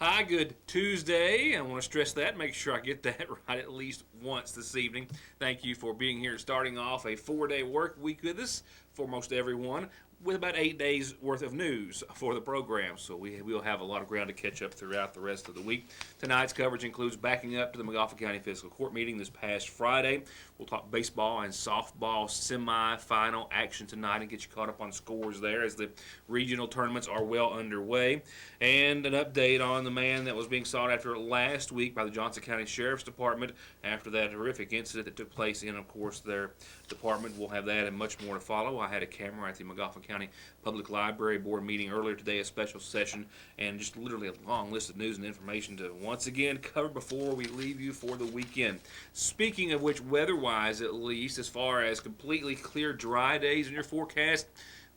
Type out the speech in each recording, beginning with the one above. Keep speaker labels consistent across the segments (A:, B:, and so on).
A: Hi, good Tuesday. I want to stress that, make sure I get that right at least once this evening. Thank you for being here, starting off a 4-day work week with us for most everyone, with about 8 days worth of news for the program. So we'll have a lot of ground to catch up throughout the rest of the week. Tonight's coverage includes backing up to the Montgomery County Fiscal Court meeting this past Friday. We'll talk baseball and softball semi-final action tonight and get you caught up on scores there as the regional tournaments are well underway. And an update on the man that was being sought after last week by the Johnson County Sheriff's Department after that horrific incident that took place in, of course, their department. We'll have that and much more to follow. I had a camera at the Montgomery County Public Library Board meeting earlier today, a special session, and just literally a long list of news and information to once again cover before we leave you for the weekend. Speaking of which, weather-wise at least, as far as completely clear, dry days in your forecast,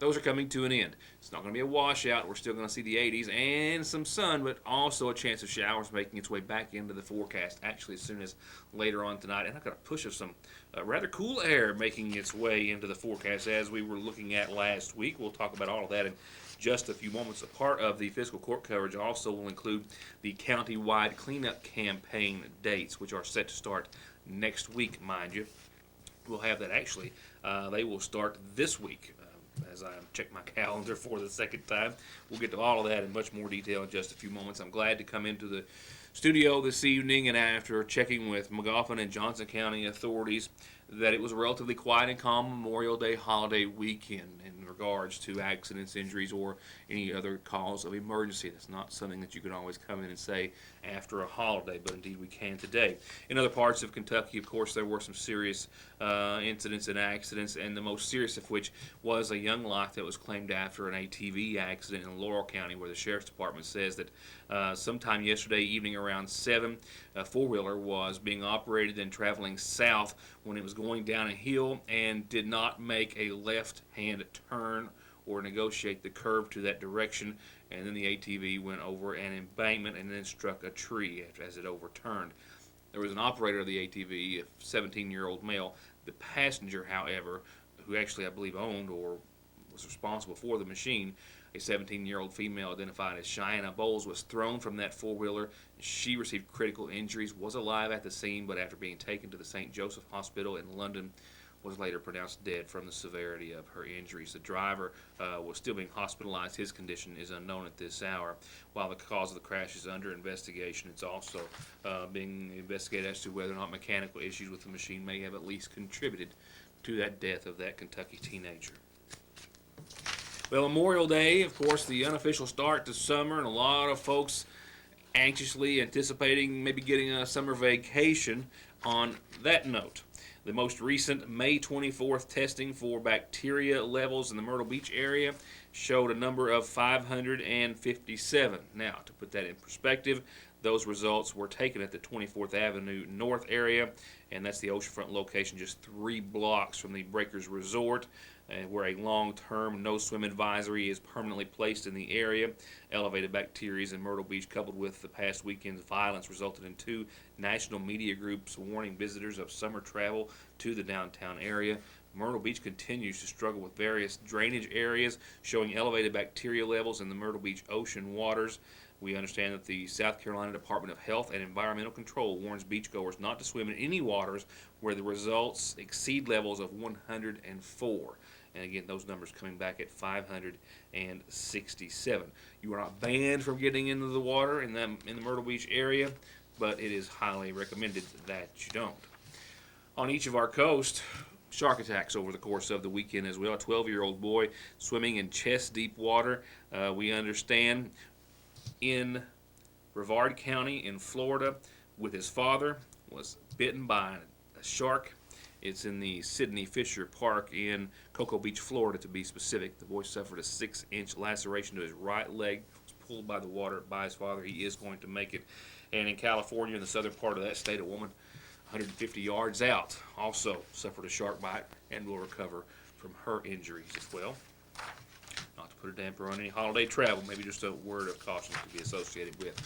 A: those are coming to an end. It's not going to be a washout. We're still going to see the 80s and some sun, but also a chance of showers making its way back into the forecast, actually as soon as later on tonight. And I've got a push of some rather cool air making its way into the forecast as we were looking at last week. We'll talk about all of that in just a few moments. A part of the fiscal court coverage also will include the county-wide cleanup campaign dates, which are set to start next week, mind you. We'll have that actually. They will start this week. As I check my calendar for the second time. We'll get to all of that in much more detail in just a few moments. I'm glad to come into the studio this evening, and after checking with Montgomery and Johnson County authorities, that it was a relatively quiet and calm Memorial Day holiday weekend in regards to accidents, injuries, or any other cause of emergency. That's not something that you can always come in and say after a holiday, but indeed we can today. In other parts of Kentucky, of course, there were some serious incidents and accidents, and the most serious of which was a young life that was claimed after an ATV accident in Laurel County, where the Sheriff's Department says that sometime yesterday evening around 7, a four-wheeler was being operated and traveling south when it was going down a hill and did not make a left-hand turn or negotiate the curve to that direction, and then the ATV went over an embankment and then struck a tree as it overturned. There was an operator of the ATV, a 17-year-old male. The passenger, however, who actually I believe owned or was responsible for the machine, a 17-year-old female identified as Cheyenne Bowles, was thrown from that four-wheeler. She received critical injuries, was alive at the scene, but after being taken to the St. Joseph Hospital in London, was later pronounced dead from the severity of her injuries. The driver was still being hospitalized. His condition is unknown at this hour. While the cause of the crash is under investigation, it's also being investigated as to whether or not mechanical issues with the machine may have at least contributed to that death of that Kentucky teenager. Well, Memorial Day, of course, the unofficial start to summer, and a lot of folks anxiously anticipating maybe getting a summer vacation on that note. The most recent May 24th testing for bacteria levels in the Myrtle Beach area showed a number of 557. Now, to put that in perspective, those results were taken at the 24th Avenue North area, and that's the oceanfront location just 3 blocks from the Breakers Resort, where a long-term no-swim advisory is permanently placed in the area. Elevated bacteria in Myrtle Beach, coupled with the past weekend's violence, resulted in 2 national media groups warning visitors of summer travel to the downtown area. Myrtle Beach continues to struggle with various drainage areas showing elevated bacteria levels in the Myrtle Beach ocean waters. We understand that the South Carolina Department of Health and Environmental Control warns beachgoers not to swim in any waters where the results exceed levels of 104. And again, those numbers coming back at 567. You are not banned from getting into the water in the Myrtle Beach area, but it is highly recommended that you don't. On each of our coasts, shark attacks over the course of the weekend as well. A 12-year-old boy swimming in chest-deep water, we understand, in Brevard County in Florida with his father, was bitten by a shark. It's in the Sidney Fisher Park in Cocoa Beach, Florida, to be specific. The boy suffered a 6-inch laceration to his right leg, was pulled by the water by his father. He is going to make it. And in California, in the southern part of that state, a woman 150 yards out also suffered a shark bite and will recover from her injuries as well. Not to put a damper on any holiday travel, maybe just a word of caution to be associated with.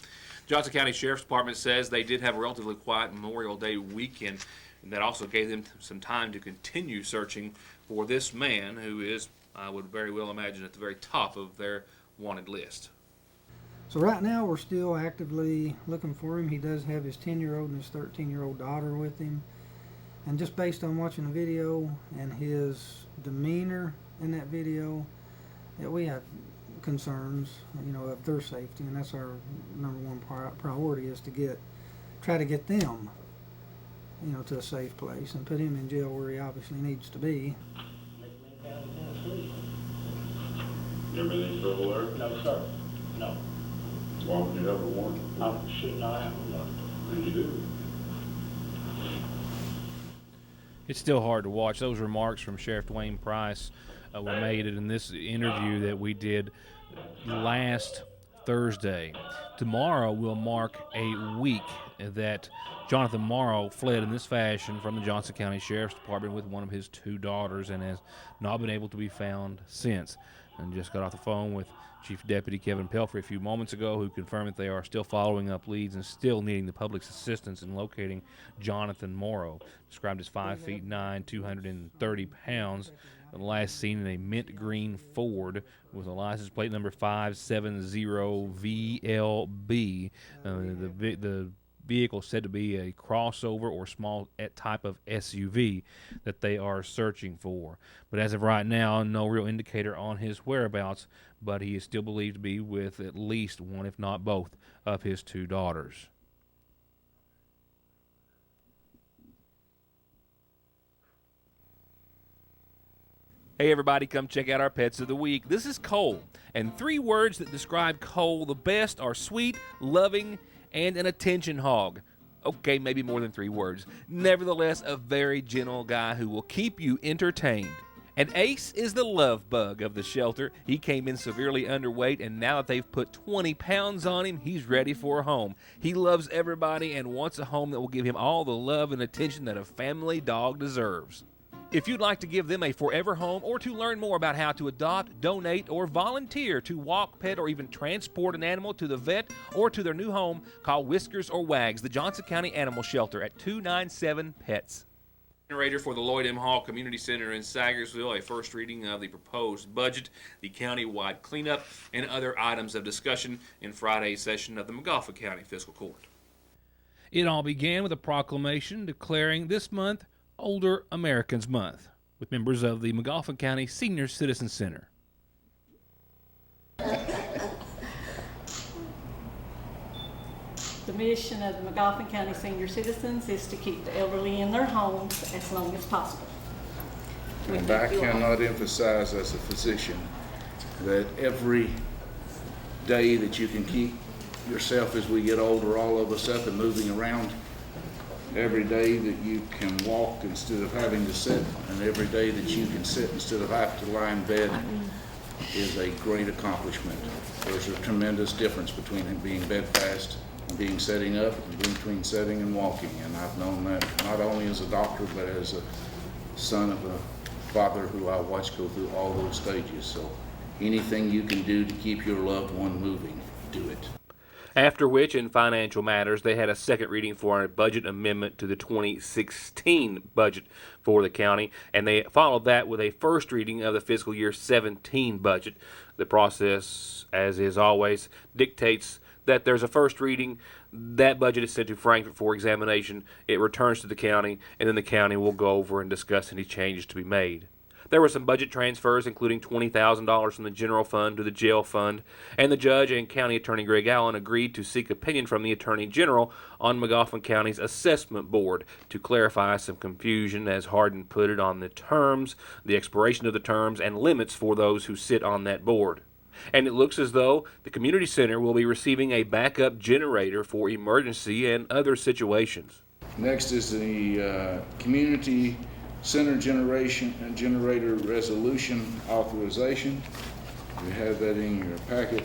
A: Johnson County Sheriff's Department says they did have a relatively quiet Memorial Day weekend, and that also gave them some time to continue searching for this man who is, I would very well imagine, at the very top of their wanted list.
B: So right now we're still actively looking for him. He does have his 10-year-old and his 13-year-old daughter with him. And just based on watching the video and his demeanor in that video, that we have concerns, of their safety, and that's our number one priority, is to try to get them, to a safe place and put him in jail where he obviously needs to be.
C: Everything's still there?
D: No, sir. No.
C: Why would you have a warrant?
D: I should not have a warrant.
C: And you do.
A: It's still hard to watch. Those remarks from Sheriff Dwayne Price were made in this interview that we did last Thursday. Tomorrow will mark a week that Jonathan Morrow fled in this fashion from the Johnson County Sheriff's Department with one of his two daughters and has not been able to be found since. And just got off the phone with Chief Deputy Kevin Pelfrey a few moments ago, who confirmed that they are still following up leads and still needing the public's assistance in locating Jonathan Morrow, described as 5'9", 230 pounds, last seen in a mint green Ford with a license plate number 570VLB. The vehicle said to be a crossover or small type of SUV that they are searching for. But as of right now, no real indicator on his whereabouts, but he is still believed to be with at least one, if not both, of his two daughters. Hey everybody, come check out our Pets of the Week. This is Cole, and 3 words that describe Cole the best are sweet, loving, and an attention hog. Okay, maybe more than 3 words. Nevertheless, a very gentle guy who will keep you entertained. And Ace is the love bug of the shelter. He came in severely underweight, and now that they've put 20 pounds on him, he's ready for a home. He loves everybody and wants a home that will give him all the love and attention that a family dog deserves. If you'd like to give them a forever home or to learn more about how to adopt, donate, or volunteer to walk, pet, or even transport an animal to the vet or to their new home, call Whiskers or Wags, the Johnson County Animal Shelter at 297-PETS. Generator for the Lloyd M. Hall Community Center in Sagersville, a first reading of the proposed budget, the county-wide cleanup, and other items of discussion in Friday's session of the McGoffin County Fiscal Court. It all began with a proclamation declaring this month Older Americans Month, with members of the McGoffin County Senior Citizen Center.
E: The mission of the McGoffin County Senior Citizens is to keep the elderly in their homes as long as possible.
F: And I cannot emphasize as a physician that every day that you can keep yourself as we get older, all of us up and moving around, every day that you can walk instead of having to sit, and every day that you can sit instead of having to lie in bed is a great accomplishment. There's a tremendous difference between being bedfast and being sitting up, and between sitting and walking. And I've known that not only as a doctor, but as a son of a father who I watched go through all those stages. So anything you can do to keep your loved one moving, do it.
A: After which, in financial matters, they had a second reading for a budget amendment to the 2016 budget for the county, and they followed that with a first reading of the fiscal year 17 budget. The process, as is always, dictates that there's a first reading, that budget is sent to Frankfurt for examination, it returns to the county, and then the county will go over and discuss any changes to be made. There were some budget transfers, including $20,000 from the general fund to the jail fund, and the judge and County Attorney Greg Allen agreed to seek opinion from the Attorney General on McGoffin County's assessment board to clarify some confusion, as Hardin put it, on the terms, the expiration of the terms, and limits for those who sit on that board. And it looks as though the community center will be receiving a backup generator for emergency and other situations.
F: Next is the community center generator resolution authorization. You have that in your packet.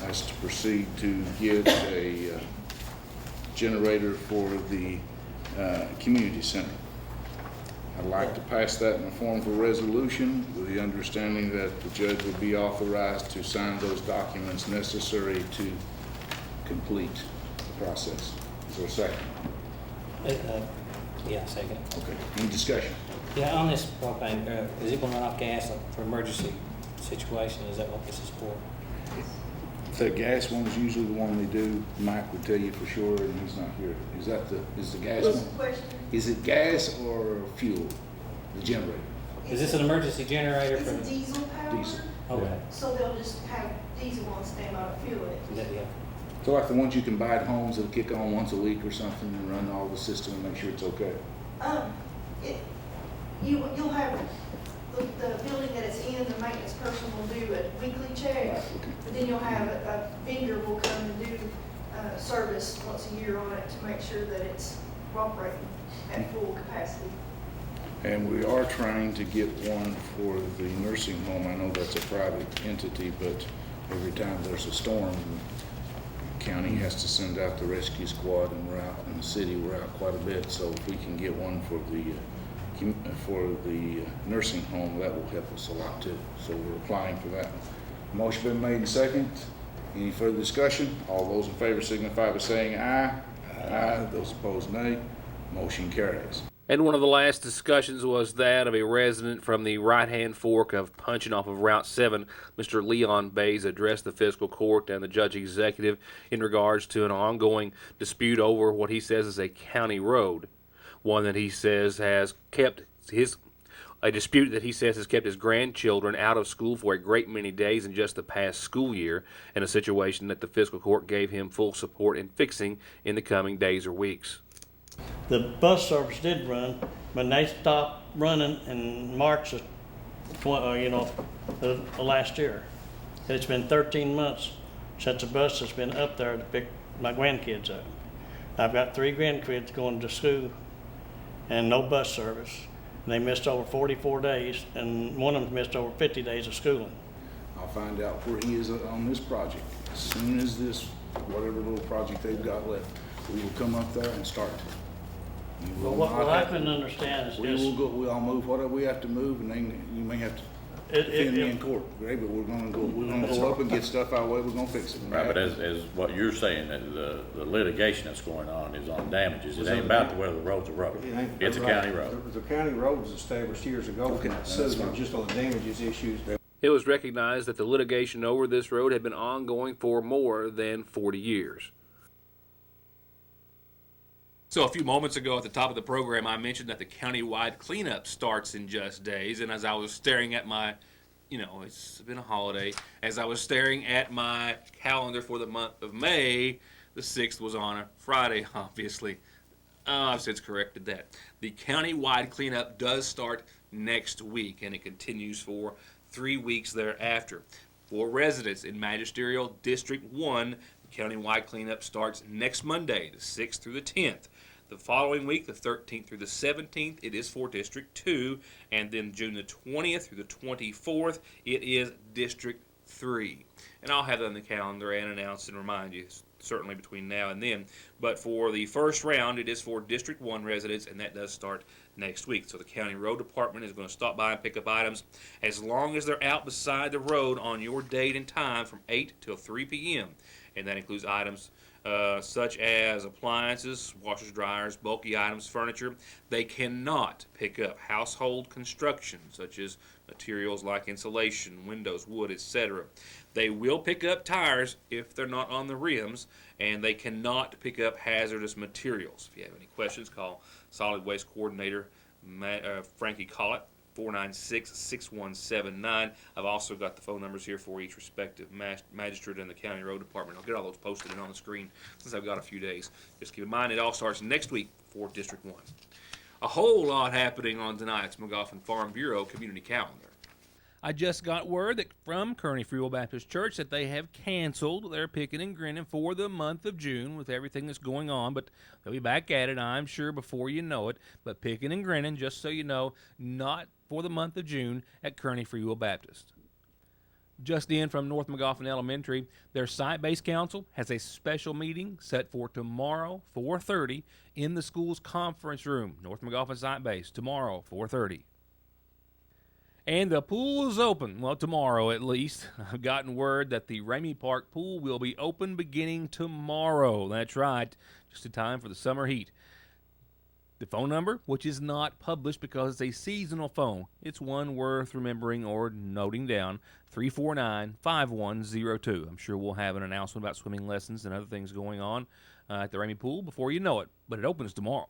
F: That's to proceed to get a generator for the community center. I'd like to pass that in the form of a resolution with the understanding that the judge will be authorized to sign those documents necessary to complete the process. Is there a second?
D: Yeah, second.
F: Okay. Any discussion?
D: Yeah, on this propane, is it going to run off gas for emergency situation? Is that what this is for?
F: The gas one is usually the one they do. Mike would tell you for sure, and he's not here. Is the gas
G: What's the
F: one?
G: question?
F: Is it gas or fuel, the generator?
D: Is this an emergency generator
G: It's
D: for?
G: a diesel power.
F: Diesel.
D: Okay.
G: So they'll just have diesel on standby to fuel it.
D: Is that, yeah.
F: So like the ones you can buy at homes that'll kick on once a week or something and run all the system and make sure it's okay.
G: It, you'll have, the building that it's in, the maintenance person will do a weekly check.
F: Right, okay.
G: But then you'll have a vendor will come and do, service once a year on it to make sure that it's operating at full capacity.
F: And we are trying to get one for the nursing home. I know that's a private entity, but every time there's a storm, the county has to send out the rescue squad, and we're out in the city, we're out quite a bit. So if we can get one for the nursing home, that will help us a lot too. So we're applying for that. Motion been made and second. Any further discussion? All those in favor signify by saying aye. Aye. Those opposed, nay. Motion carries.
A: And one of the last discussions was that of a resident from the right-hand fork of punching off of Route 7. Mr. Leon Bays addressed the fiscal court and the judge executive in regards to an ongoing dispute over what he says is a county road, one that he says has kept a dispute that he says has kept his grandchildren out of school for a great many days in just the past school year, and a situation that the fiscal court gave him full support in fixing in the coming days or weeks.
H: The bus service did run, but they stopped running in March of, last year. And it's been 13 months since the bus has been up there to pick my grandkids up. I've got 3 grandkids going to school and no bus service. And they missed over 44 days, and one of them missed over 50 days of schooling.
F: I'll find out where he is on this project. As soon as this, whatever little project they've got left, we will come up there and start. You will
H: Well,
F: not
H: what I
F: have-
H: couldn't understand is
F: We
H: just,
F: will go, we'll move whatever we have to move, and then you may have to defend me in court, Ray, but we're gonna go up and get stuff our way, we're gonna fix it.
I: Right, but as what you're saying, that the litigation that's going on is on damages. It ain't about whether the road's a road. It's a county road.
J: The county road was established years ago.
F: Okay,
J: So
F: that's fine.
J: just on the damages issues.
A: It was recognized that the litigation over this road had been ongoing for more than 40 years. So a few moments ago at the top of the program, I mentioned that the county-wide cleanup starts in just days, and as I was staring at my, it's been a holiday, as I was staring at my calendar for the month of May, the 6th was on a Friday, obviously. I've since corrected that. The county-wide cleanup does start next week, and it continues for 3 weeks thereafter. For residents in Magisterial District 1, the county-wide cleanup starts next Monday, the 6th through the 10th. The following week, the 13th through the 17th, it is for District 2, and then June the 20th through the 24th, it is District 3. And I'll have that on the calendar and announce and remind you, certainly between now and then. But for the first round, it is for District 1 residents, and that does start next week. So the County Road Department is going to stop by and pick up items as long as they're out beside the road on your date and time from 8 till 3 p.m. And that includes items such as appliances, washers, dryers, bulky items, furniture. They cannot pick up household construction, such as materials like insulation, windows, wood, etc. They will pick up tires if they're not on the rims, and they cannot pick up hazardous materials. If you have any questions, call Solid Waste Coordinator Frankie Collett, 496-6179. I've also got the phone numbers here for each respective magistrate and the County Road Department. I'll get all those posted and on the screen since I've got a few days. Just keep in mind it all starts next week for District 1. A whole lot happening on tonight's McGoffin Farm Bureau community calendar. I just got word that from Kearney Free Will Baptist Church that they have canceled their picking and grinning for the month of June with everything that's going on, but they'll be back at it, I'm sure, before you know it. But picking and grinning, just so you know, not for the month of June at Kearney Free Will Baptist. Just in from North McGoffin Elementary, their site-based council has a special meeting set for tomorrow, 4:30, in the school's conference room. North McGoffin site-based, tomorrow, 4:30. And the pool is open. Well, tomorrow at least. I've gotten word that the Ramey Park pool will be open beginning tomorrow. That's right, just in time for the summer heat. The phone number, which is not published because it's a seasonal phone, it's one worth remembering or noting down, 349-5102. I'm sure we'll have an announcement about swimming lessons and other things going on at the Ramey Pool before you know it, but it opens tomorrow.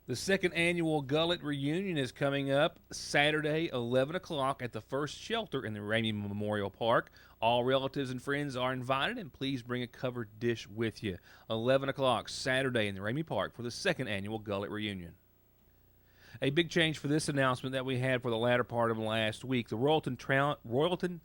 A: The second annual Gullet Reunion is coming up Saturday, 11 o'clock at the First Shelter in the Ramey Memorial Park. All relatives and friends are invited, and please bring a covered dish with you. 11 o'clock Saturday in the Ramey Park for the second annual Gullet Reunion. A big change for this announcement that we had for the latter part of last week. The Royalton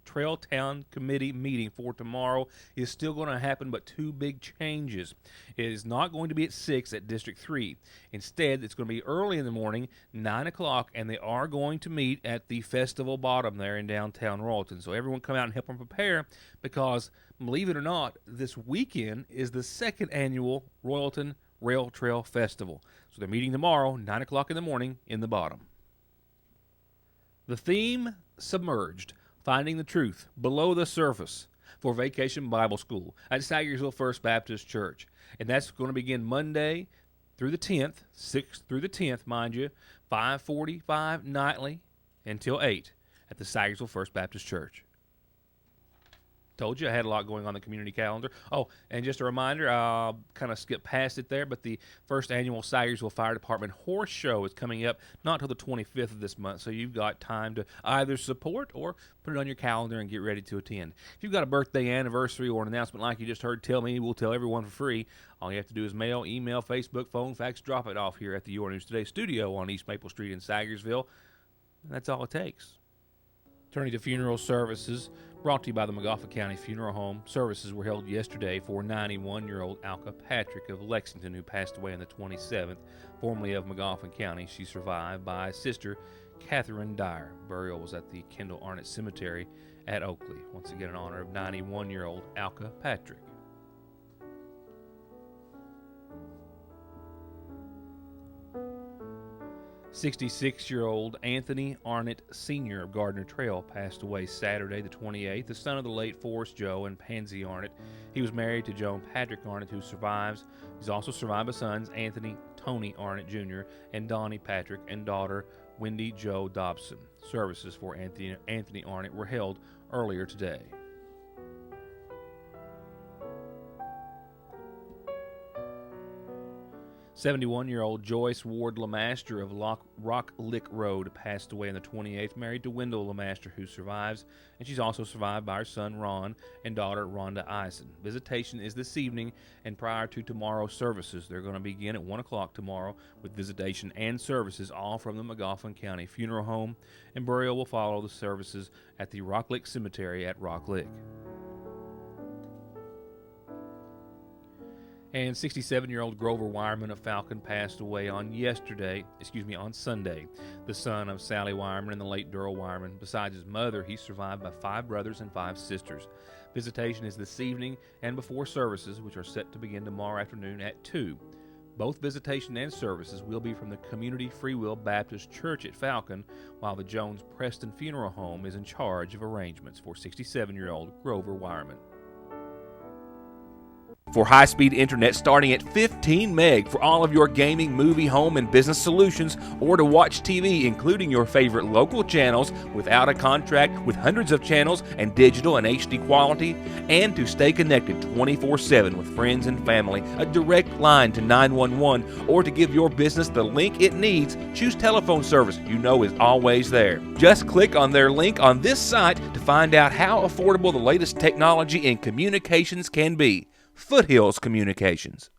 A: Trail Town Committee meeting for tomorrow is still going to happen, but two big changes. It is not going to be at 6 at District 3. Instead, it's going to be early in the morning, 9 o'clock, and they are going to meet at the Festival Bottom there in downtown Royalton. So everyone come out and help them prepare because, believe it or not, this weekend is the second annual Royalton Rail Trail Festival. So they're meeting tomorrow, 9 o'clock in the morning, in the Bottom. The theme, Submerged, Finding the Truth Below the Surface for Vacation Bible School at Sagersville First Baptist Church. And that's going to begin Monday through the 10th, 6th through the 10th, mind you, 5:45 nightly until 8 at the Sagersville First Baptist Church. Told you I had a lot going on the community calendar. Oh, and just a reminder, I'll kind of skip past it there, but the first annual Sagersville Fire Department Horse Show is coming up not till the 25th of this month, so you've got time to either support or put it on your calendar and get ready to attend. If you've got a birthday, anniversary, or an announcement like you just heard tell me, we'll tell everyone for free. All you have to do is mail, email, Facebook, phone, fax, drop it off here at the Your News Today studio on East Maple Street in Sagersville. And that's all it takes. Turning to funeral services, brought to you by the McGoffin County Funeral Home. Services were held yesterday for 91-year-old Alka Patrick of Lexington, who passed away on the 27th, formerly of McGoffin County. She survived by sister Catherine Dyer. Burial was at the Kendall Arnott Cemetery at Oakley. Once again, in honor of 91-year-old Alka Patrick. 66-year-old Anthony Arnott Sr. of Gardner Trail passed away Saturday the 28th, the son of the late Forrest Joe and Pansy Arnott. He was married to Joan Patrick Arnott, who survives. He's also survived by sons Anthony Tony Arnott Jr. and Donnie Patrick and daughter Wendy Joe Dobson. Services for Anthony Arnott were held earlier today. 71-year-old Joyce Ward Lamaster of Rock Lick Road passed away on the 28th, married to Wendell Lamaster, who survives, and she's also survived by her son Ron and daughter Rhonda Eisen. Visitation is this evening and prior to tomorrow's services. They're going to begin at 1 o'clock tomorrow with visitation and services, all from the McGoffin County Funeral Home, and burial will follow the services at the Rock Lick Cemetery at Rock Lick. And 67-year-old Grover Wireman of Falcon passed away on Sunday. The son of Sally Wireman and the late Durrell Wireman. Besides his mother, he's survived by 5 brothers and 5 sisters. Visitation is this evening and before services, which are set to begin tomorrow afternoon at 2. Both visitation and services will be from the Community Free Will Baptist Church at Falcon, while the Jones Preston Funeral Home is in charge of arrangements for 67-year-old Grover Wireman. For high-speed internet starting at 15 meg for all of your gaming, movie, home, and business solutions, or to watch TV, including your favorite local channels without a contract with hundreds of channels and digital and HD quality, and to stay connected 24/7 with friends and family, a direct line to 911, or to give your business the link it needs, choose telephone service you know is always there. Just click on their link on this site to find out how affordable the latest technology in communications can be. Foothills Communications.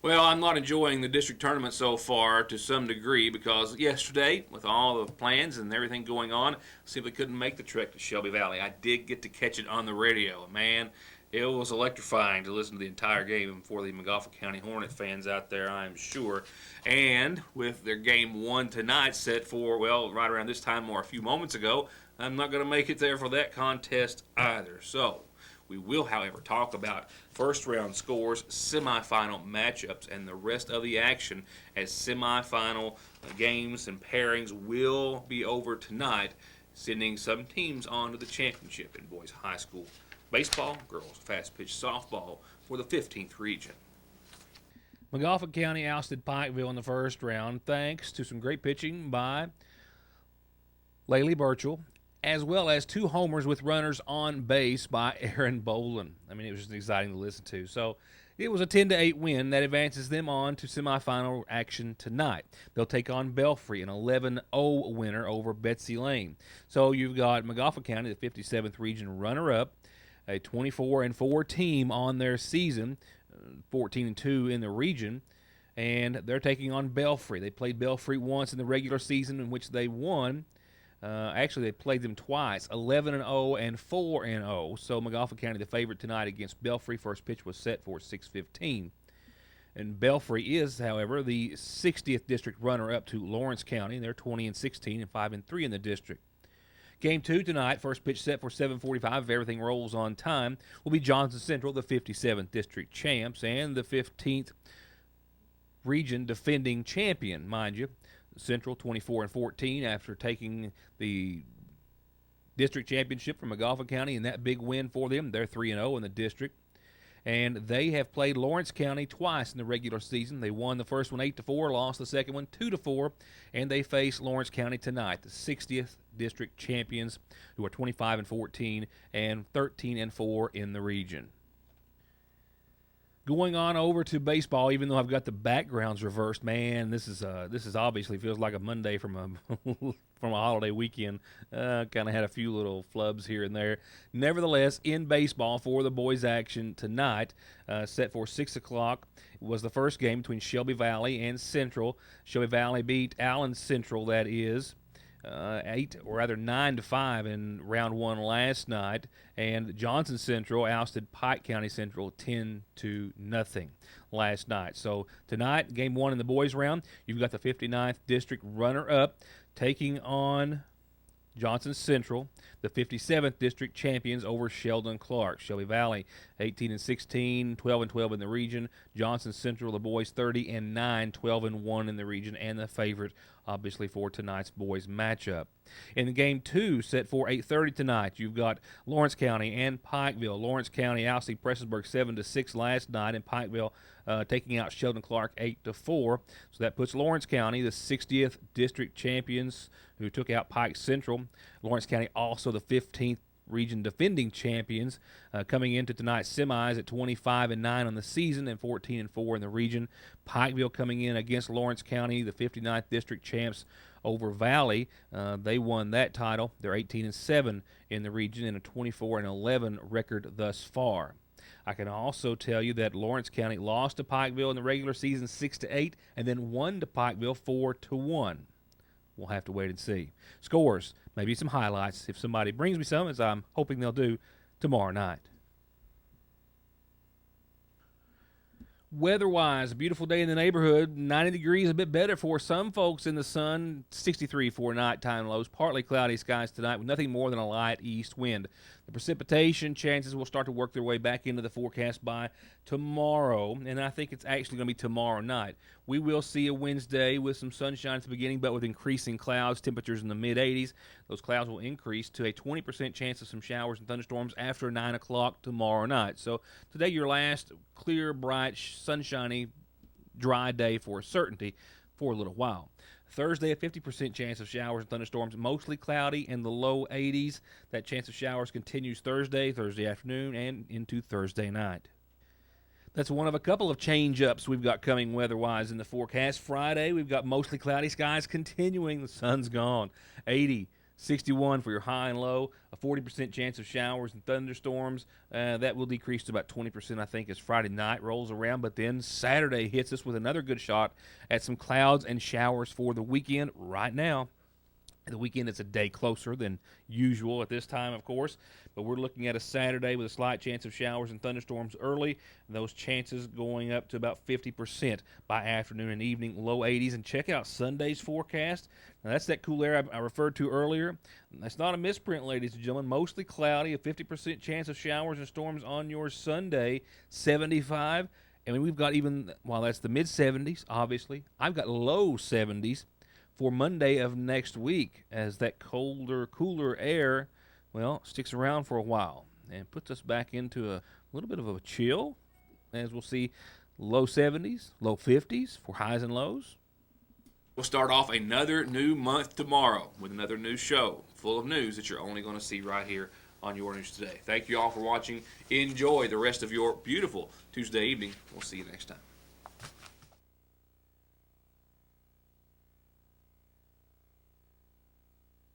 A: Well, I'm not enjoying the district tournament so far to some degree because yesterday, with all the plans and everything going on, simply couldn't make the trek to Shelby Valley. I did get to catch it on the radio. Man, it was electrifying to listen to the entire game for the McGoffin County Hornet fans out there, I'm sure. And with their game 1 tonight set for, well, right around this time or a few moments ago, I'm not going to make it there for that contest either. So we will, however, talk about first-round scores, semifinal matchups, and the rest of the action as semifinal games and pairings will be over tonight, sending some teams on to the championship in boys high school baseball, girls fast-pitch softball for the 15th region. McGoffin County ousted Pikeville in the first round thanks to some great pitching by Laley Burchell, as well as 2 homers with runners on base by Aaron Bolin. I mean, it was just exciting to listen to. So it was a 10-8 win that advances them on to semifinal action tonight. They'll take on Belfry, an 11-0 winner over Betsy Lane. So you've got McGoffin County, the 57th region runner-up, a 24-4 team on their season, 14-2 in the region, and they're taking on Belfry. They played Belfry once in the regular season, in which they won. Actually, they played them twice, 11-0 and 4-0. So McGoffin County the favorite tonight against Belfry. First pitch was set for 6:15. And Belfry is, however, the 60th district runner-up to Lawrence County. They're 20-16 and 5-3 in the district. Game 2 tonight, first pitch set for 7:45. If everything rolls on time, will be Johnson Central, the 57th district champs, and the 15th region defending champion, mind you. Central 24-14 after taking the district championship from McGoffin County and that big win for them. They're 3-0 in the district. And they have played Lawrence County twice in the regular season. They won the first one 8-4, lost the second one 2-4, and they face Lawrence County tonight, the 60th district champions, who are 25-14 and 13-4 in the region. Going on over to baseball, even though I've got the backgrounds reversed, man, this is obviously feels like a Monday from a from a holiday weekend. Kind of had a few little flubs here and there. Nevertheless, in baseball for the boys' action tonight, set for 6 o'clock, was the first game between Shelby Valley and Central. Shelby Valley beat Allen Central, that is, 9-5 in round 1 last night, and Johnson Central ousted Pike County Central 10-0 last night. So tonight, game 1 in the boys round, you've got the 59th district runner-up taking on Johnson Central, the 57th district champions over Sheldon Clark. Shelby Valley 18-16, 12-12 in the region. Johnson Central, the boys 30-9, 12-1 in the region, and the favorite obviously for tonight's boys matchup. In game 2, set for 8:30 tonight, you've got Lawrence County and Pikeville. Lawrence County ousting Prestonsburg 7-6 last night, and Pikeville taking out Sheldon Clark 8-4. So that puts Lawrence County, the 60th district champions, who took out Pike Central. Lawrence County also the 15th region defending champions, coming into tonight's semis at 25-9 on the season and 14-4 in the region. Pikeville coming in against Lawrence County, the 59th district champs over Valley. They won that title. They're 18-7 in the region and a 24-11 record thus far. I can also tell you that Lawrence County lost to Pikeville in the regular season 6-8 and then won to Pikeville 4-1. We'll have to wait and see. Scores, maybe some highlights if somebody brings me some, as I'm hoping they'll do tomorrow night. Weather-wise, a beautiful day in the neighborhood. 90 degrees, a bit better for some folks in the sun. 63 for nighttime lows. Partly cloudy skies tonight with nothing more than a light east wind. The precipitation chances will start to work their way back into the forecast by tomorrow, and I think it's actually going to be tomorrow night. We will see a Wednesday with some sunshine at the beginning, but with increasing clouds, temperatures in the mid-80s. Those clouds will increase to a 20% chance of some showers and thunderstorms after 9 o'clock tomorrow night. So today, your last clear, bright, sunshiny, dry day for a certainty for a little while. Thursday, a 50% chance of showers and thunderstorms, mostly cloudy in the low 80s. That chance of showers continues Thursday afternoon, and into Thursday night. That's one of a couple of change-ups we've got coming weather-wise in the forecast. Friday, we've got mostly cloudy skies continuing. The sun's gone. 80, 61 for your high and low, a 40% chance of showers and thunderstorms. That will decrease to about 20%, I think, as Friday night rolls around. But then Saturday hits us with another good shot at some clouds and showers for the weekend right now. The weekend is a day closer than usual at this time, of course, but we're looking at a Saturday with a slight chance of showers and thunderstorms early. Those chances going up to about 50% by afternoon and evening, low 80s. And check out Sunday's forecast. Now, that's that cool air I referred to earlier. That's not a misprint, ladies and gentlemen. Mostly cloudy, a 50% chance of showers and storms on your Sunday, 75. I mean, we've got even, while that's the mid-70s, obviously, I've got low 70s for Monday of next week, as that colder, cooler air, well, sticks around for a while and puts us back into a little bit of a chill, as we'll see low 70s, low 50s for highs and lows. We'll start off another new month tomorrow with another new show full of news that you're only going to see right here on Your News Today. Thank you all for watching. Enjoy the rest of your beautiful Tuesday evening. We'll see you next time.